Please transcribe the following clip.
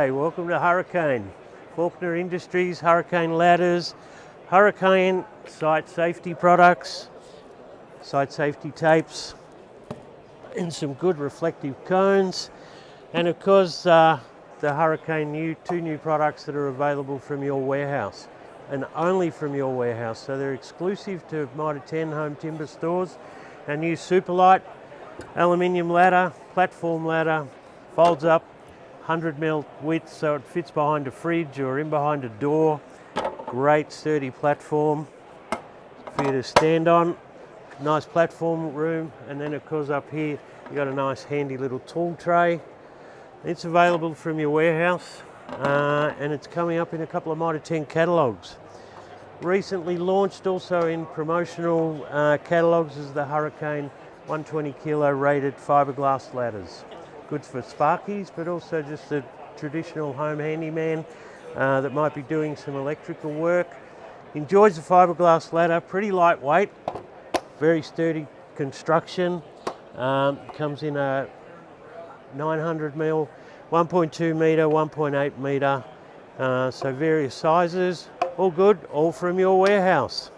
Hey, welcome to Hurricane. Faulkner Industries, Hurricane ladders, Hurricane site safety products, site safety tapes, and some good reflective cones. And of course, the Hurricane two new products that are available from your warehouse, and only from your warehouse. So they're exclusive to Mitre 10 home timber stores. Our new Superlight aluminium ladder, platform ladder, folds up, 100mm width, so it fits behind a fridge or in behind a door. Great sturdy platform for you to stand on. Nice platform room, and then of course up here you got a nice handy little tool tray. It's available from your warehouse, and it's coming up in a couple of Mitre 10 catalogues. Recently launched also in promotional catalogues is the Hurricane 120 kilo rated fiberglass ladders. Good for sparkies, but also just a traditional home handyman that might be doing some electrical work. Enjoys the fiberglass ladder, pretty lightweight, very sturdy construction. Comes in a 900mm, 1.2 metre, 1.8 metre, so various sizes. All good, all from your warehouse.